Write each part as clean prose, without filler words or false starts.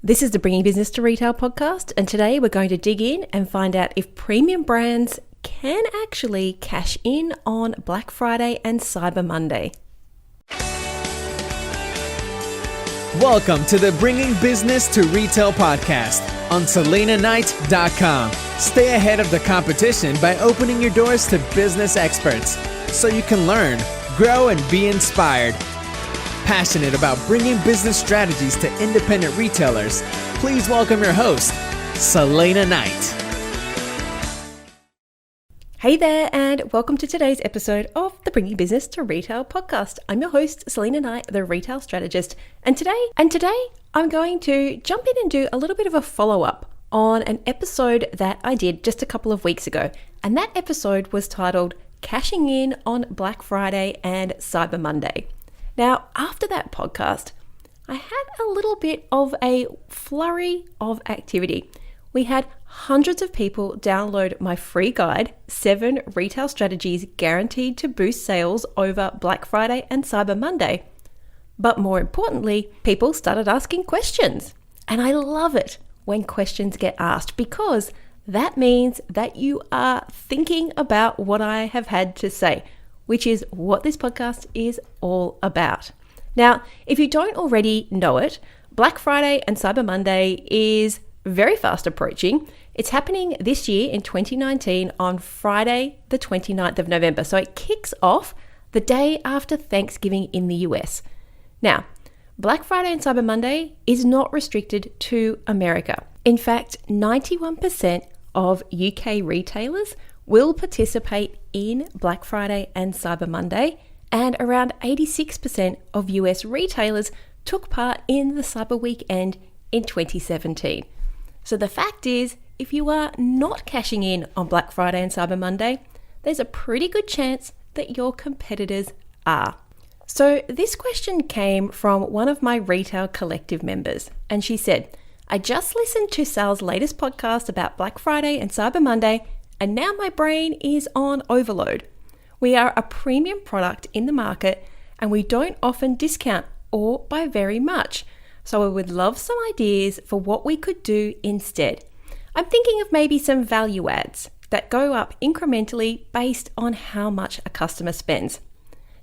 This is the Bringing Business to Retail podcast, and today we're going to dig in and find out if premium brands can actually cash in on Black Friday and Cyber Monday. Welcome to the Bringing Business to Retail podcast on SelenaKnight.com. Stay ahead of the competition by opening your doors to business experts so you can learn, grow, and be inspired. Passionate about bringing business strategies to independent retailers, please welcome your host, Selena Knight. Hey there, and welcome to today's episode of the Bringing Business to Retail podcast. I'm your host, Selena Knight, the retail strategist, and today I'm going to jump in and do a little bit of a follow-up on an episode that I did just a couple of weeks ago, and that episode was titled Cashing In on Black Friday and Cyber Monday. Now, after that podcast, I had a little bit of a flurry of activity. We had hundreds of people download my free guide, 7 Retail Strategies Guaranteed to Boost Sales over Black Friday and Cyber Monday. But more importantly, people started asking questions. And I love it when questions get asked because that means that you are thinking about what I have had to say, which is what this podcast is all about. Now, if you don't already know it, Black Friday and Cyber Monday is very fast approaching. It's happening this year in 2019 on Friday, the 29th of November. So it kicks off the day after Thanksgiving in the US. Now, Black Friday and Cyber Monday is not restricted to America. In fact, 91% of UK retailers will participate in Black Friday and Cyber Monday, and around 86% of US retailers took part in the Cyber Weekend in 2017. So the fact is, if you are not cashing in on Black Friday and Cyber Monday, there's a pretty good chance that your competitors are. So this question came from one of my Retail Collective members, and she said, I just listened to Sal's latest podcast about Black Friday and Cyber Monday, and now my brain is on overload. We are a premium product in the market and we don't often discount or by very much. So I would love some ideas for what we could do instead. I'm thinking of maybe some value adds that go up incrementally based on how much a customer spends.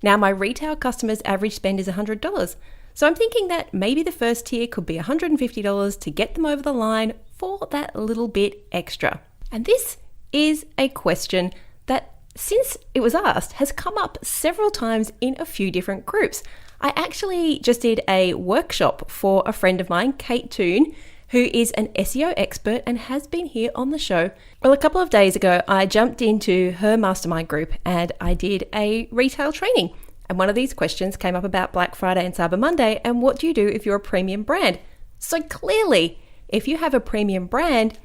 Now my retail customers' average spend is $100. So I'm thinking that maybe the first tier could be $150 to get them over the line for that little bit extra. And this is a question that, since it was asked, has come up several times in a few different groups. I actually just did a workshop for a friend of mine, Kate Toon, who is an SEO expert and has been here on the show. Well, a couple of days ago, I jumped into her mastermind group and I did a retail training. And one of these questions came up about Black Friday and Cyber Monday and what do you do if you're a premium brand? So clearly, if you have a premium brand,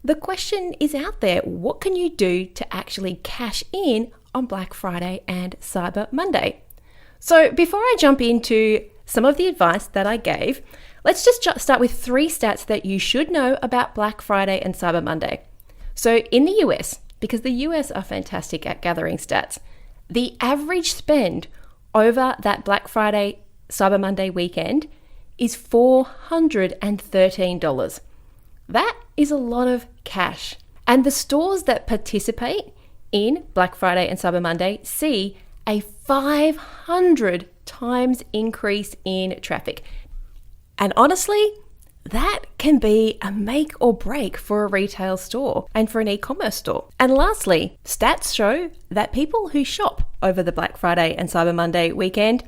the question is out there, what can you do to actually cash in on Black Friday and Cyber Monday? So before I jump into some of the advice that I gave, let's just start with 3 stats that you should know about Black Friday and Cyber Monday. So in the US, because the US are fantastic at gathering stats, the average spend over that Black Friday, Cyber Monday weekend is $413. That is a lot of cash. And the stores that participate in Black Friday and Cyber Monday see a 500 times increase in traffic. And honestly, that can be a make or break for a retail store and for an e-commerce store. And lastly, stats show that people who shop over the Black Friday and Cyber Monday weekend,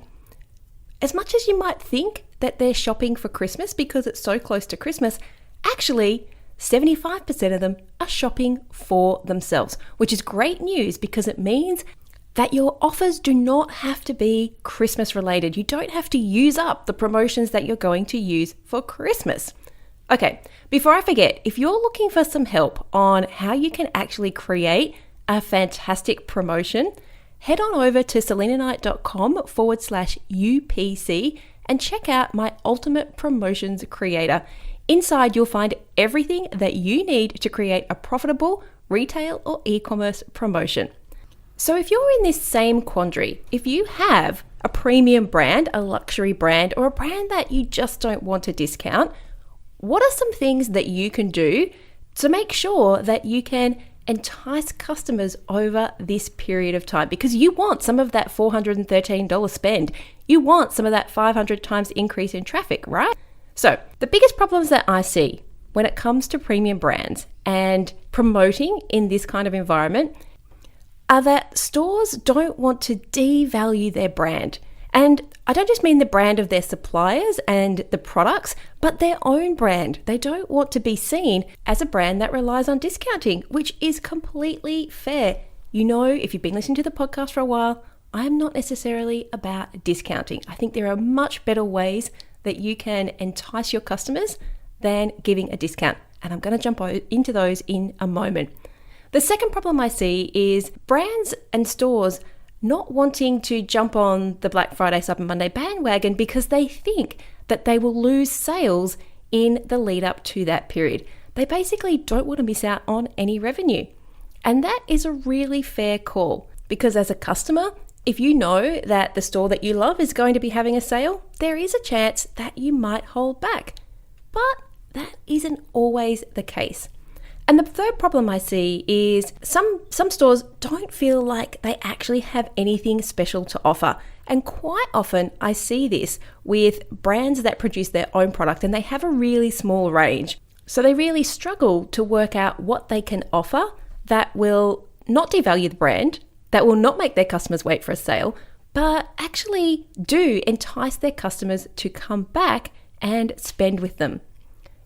as much as you might think that they're shopping for Christmas because it's so close to Christmas, actually, 75% of them are shopping for themselves, which is great news because it means that your offers do not have to be Christmas related. You don't have to use up the promotions that you're going to use for Christmas. Okay, before I forget, if you're looking for some help on how you can actually create a fantastic promotion, head on over to selenaknight.com/UPC and check out my Ultimate Promotions Creator. Inside, you'll find everything that you need to create a profitable retail or e-commerce promotion. So if you're in this same quandary, if you have a premium brand, a luxury brand, or a brand that you just don't want to discount, what are some things that you can do to make sure that you can entice customers over this period of time? Because you want some of that $413 spend. You want some of that 500 times increase in traffic, right? So the biggest problems that I see when it comes to premium brands and promoting in this kind of environment are that stores don't want to devalue their brand. And I don't just mean the brand of their suppliers and the products, but their own brand. They don't want to be seen as a brand that relies on discounting, which is completely fair. You know, if you've been listening to the podcast for a while, I am not necessarily about discounting. I think there are much better ways that you can entice your customers than giving a discount. And I'm going to jump into those in a moment. The second problem I see is brands and stores not wanting to jump on the Black Friday, Cyber Monday bandwagon because they think that they will lose sales in the lead up to that period. They basically don't want to miss out on any revenue. And that is a really fair call because as a customer, if you know that the store that you love is going to be having a sale, there is a chance that you might hold back. But that isn't always the case. And the third problem I see is some stores don't feel like they actually have anything special to offer. And quite often I see this with brands that produce their own product and they have a really small range. So they really struggle to work out what they can offer that will not devalue the brand, that will not make their customers wait for a sale, but actually do entice their customers to come back and spend with them.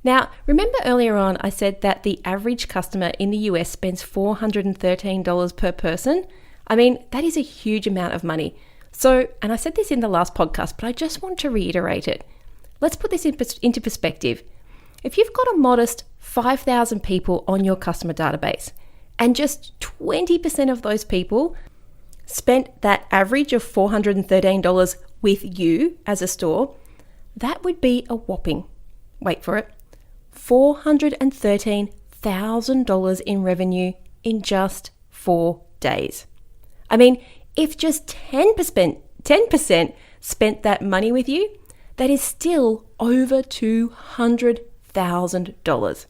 Now, remember earlier on I said that the average customer in the US spends $413 per person? I mean, that is a huge amount of money. So, and I said this in the last podcast, but I just want to reiterate it. Let's put this into perspective. If you've got a modest 5,000 people on your customer database, and just 20% of those people spent that average of $413 with you as a store, that would be a whopping, wait for it, $413,000 in revenue in just 4 days. I mean, if just 10% spent that money with you, that is still over $200,000.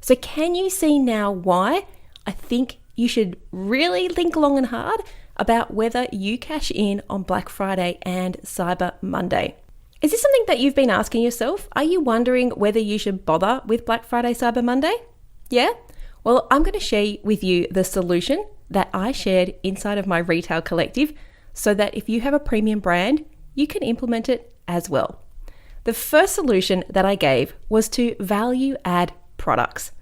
So can you see now why I think you should really think long and hard about whether you cash in on Black Friday and Cyber Monday? Is this something that you've been asking yourself? Are you wondering whether you should bother with Black Friday, Cyber Monday? Yeah? Well, I'm going to share with you the solution that I shared inside of my retail collective so that if you have a premium brand, you can implement it as well. The first solution that I gave was to value add products.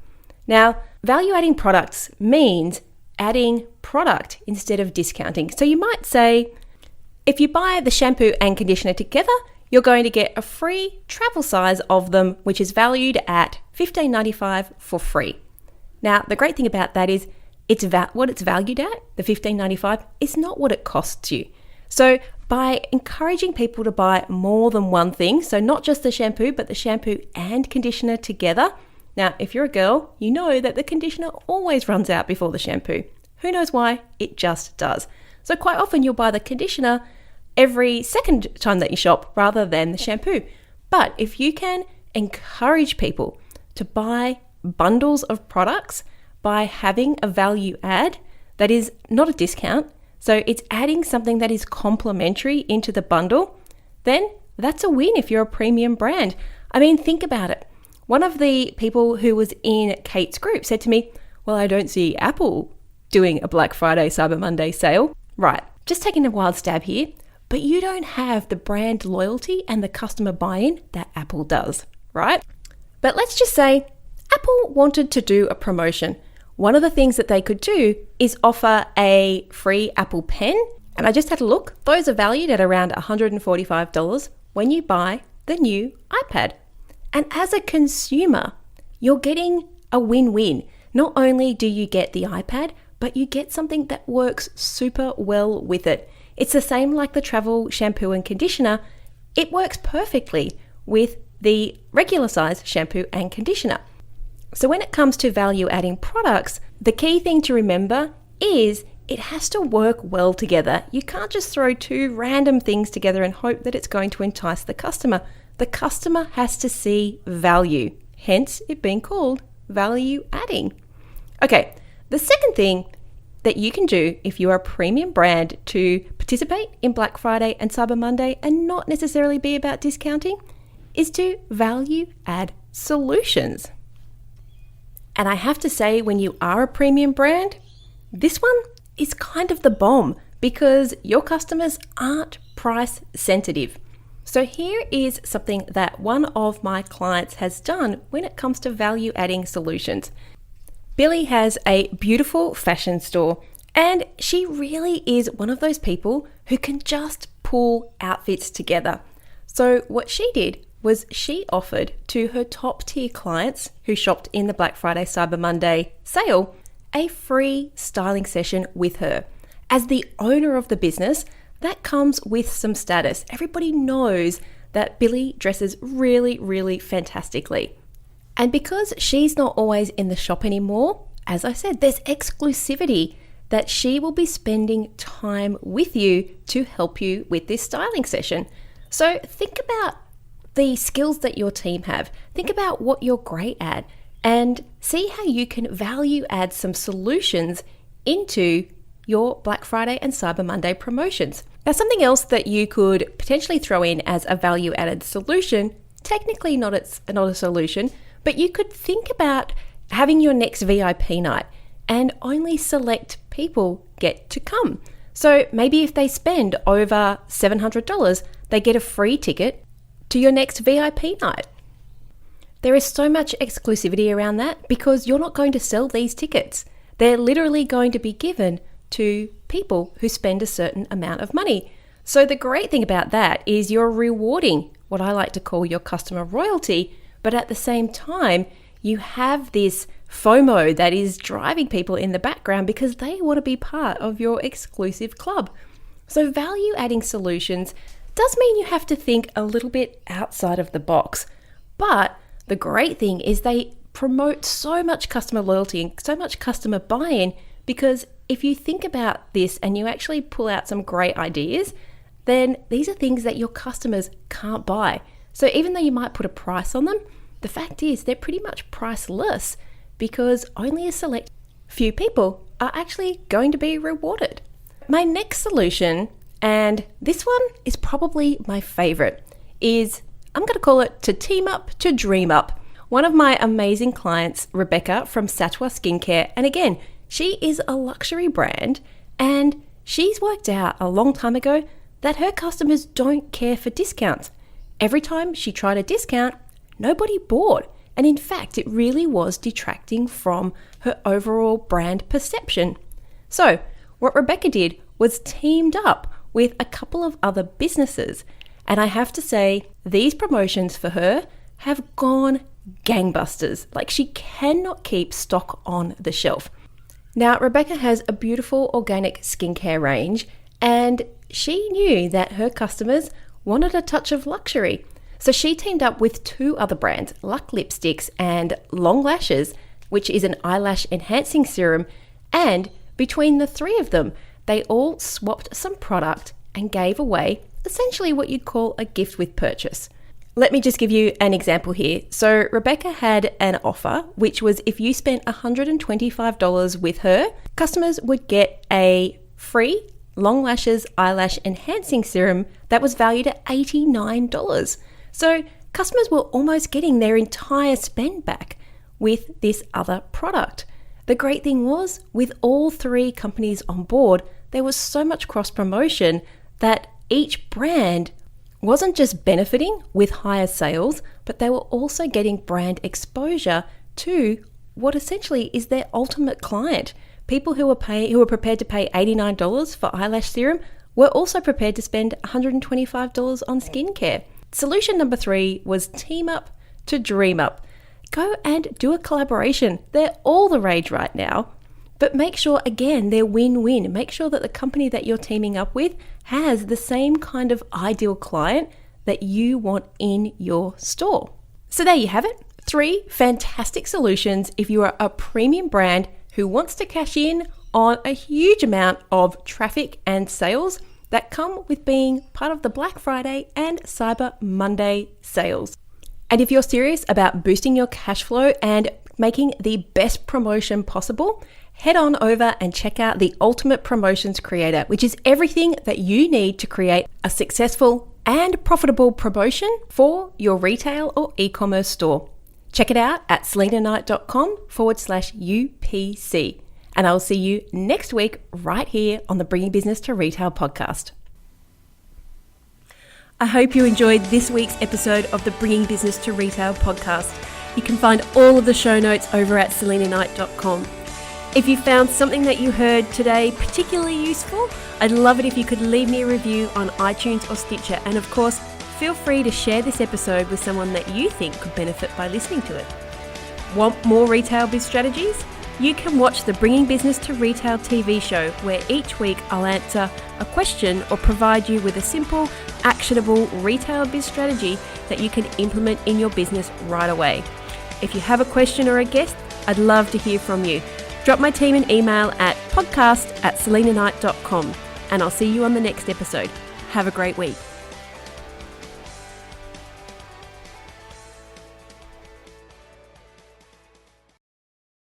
Now, value adding products means adding product instead of discounting. So you might say, if you buy the shampoo and conditioner together, you're going to get a free travel size of them, which is valued at $15.95 for free. Now, the great thing about that is what it's valued at, the $15.95, is not what it costs you. So by encouraging people to buy more than one thing, so not just the shampoo, but the shampoo and conditioner together. Now, if you're a girl, you know that the conditioner always runs out before the shampoo. Who knows why? It just does. So quite often you'll buy the conditioner every second time that you shop rather than the shampoo. But if you can encourage people to buy bundles of products by having a value add that is not a discount, so it's adding something that is complementary into the bundle, then that's a win if you're a premium brand. I mean, think about it. One of the people who was in Kate's group said to me, well, I don't see Apple doing a Black Friday, Cyber Monday sale. Right, just taking a wild stab here, but you don't have the brand loyalty and the customer buy-in that Apple does, right? But let's just say Apple wanted to do a promotion. One of the things that they could do is offer a free Apple Pen. And I just had a look. Those are valued at around $145 when you buy the new iPad. And as a consumer, you're getting a win-win. Not only do you get the iPad, but you get something that works super well with it. It's the same like the travel shampoo and conditioner. It works perfectly with the regular size shampoo and conditioner. So when it comes to value adding products, the key thing to remember is it has to work well together. You can't just throw two random things together and hope that it's going to entice the customer. The customer has to see value. hence it being called value adding. Okay, the second thing that you can do if you are a premium brand to participate in Black Friday and Cyber Monday and not necessarily be about discounting is to value add solutions. And I have to say, when you are a premium brand, this one is kind of the bomb because your customers aren't price sensitive. So here is something that one of my clients has done when it comes to value adding solutions. Billy has a beautiful fashion store, and she really is one of those people who can just pull outfits together. So what she did was she offered to her top tier clients who shopped in the Black Friday Cyber Monday sale a free styling session with her. As the owner of the business, that comes with some status. Everybody knows that Billy dresses really, really fantastically. And because she's not always in the shop anymore, as I said, there's exclusivity that she will be spending time with you to help you with this styling session. So think about the skills that your team have. Think about what you're great at and see how you can value add some solutions into your Black Friday and Cyber Monday promotions. Now, something else that you could potentially throw in as a value added solution, technically not a solution, but you could think about having your next VIP night and only select people get to come. So maybe if they spend over $700, they get a free ticket to your next VIP night. There is so much exclusivity around that because you're not going to sell these tickets. They're literally going to be given to people who spend a certain amount of money. So the great thing about that is you're rewarding what I like to call your customer royalty, but at the same time, you have this FOMO that is driving people in the background because they want to be part of your exclusive club. So value adding solutions does mean you have to think a little bit outside of the box, but the great thing is they promote so much customer loyalty and so much customer buy-in because if you think about this and you actually pull out some great ideas, then these are things that your customers can't buy. So even though you might put a price on them, the fact is they're pretty much priceless because only a select few people are actually going to be rewarded. My next solution, and this one is probably my favorite, is I'm going to call it to team up to dream up. One of my amazing clients, Rebecca from Satwa Skincare, and again, she is a luxury brand and she's worked out a long time ago that her customers don't care for discounts. Every time she tried a discount, nobody bought. And in fact, it really was detracting from her overall brand perception. So what Rebecca did was teamed up with a couple of other businesses. And I have to say, these promotions for her have gone gangbusters. Like she cannot keep stock on the shelf. Now, Rebecca has a beautiful organic skincare range, and she knew that her customers wanted a touch of luxury. So she teamed up with two other brands, Luck Lipsticks and Long Lashes, which is an eyelash enhancing serum. And between the three of them, they all swapped some product and gave away essentially what you'd call a gift with purchase. Let me just give you an example here. So Rebecca had an offer, which was if you spent $125 with her, customers would get a free Long Lashes eyelash enhancing serum that was valued at $89. So customers were almost getting their entire spend back with this other product. The great thing was, with all three companies on board, there was so much cross promotion that each brand wasn't just benefiting with higher sales, but they were also getting brand exposure to what essentially is their ultimate client. People who were prepared to pay $89 for eyelash serum were also prepared to spend $125 on skincare. Solution number 3 was team up to dream up. Go and do a collaboration. They're all the rage right now. But make sure, again, they're win-win. Make sure that the company that you're teaming up with has the same kind of ideal client that you want in your store. So there you have it. 3 fantastic solutions if you are a premium brand who wants to cash in on a huge amount of traffic and sales that come with being part of the Black Friday and Cyber Monday sales. And if you're serious about boosting your cash flow and making the best promotion possible, head on over and check out the Ultimate Promotions Creator, which is everything that you need to create a successful and profitable promotion for your retail or e-commerce store. Check it out at selinaknight.com/UPC. And I'll see you next week right here on the Bringing Business to Retail podcast. I hope you enjoyed this week's episode of the Bringing Business to Retail podcast. You can find all of the show notes over at selinaknight.com. If you found something that you heard today particularly useful, I'd love it if you could leave me a review on iTunes or Stitcher. And of course, feel free to share this episode with someone that you think could benefit by listening to it. Want more retail biz strategies? You can watch the Bringing Business to Retail TV show, where each week I'll answer a question or provide you with a simple, actionable retail biz strategy that you can implement in your business right away. If you have a question or a guest, I'd love to hear from you. Drop my team an email at podcast@selinaknight.com, and I'll see you on the next episode. Have a great week.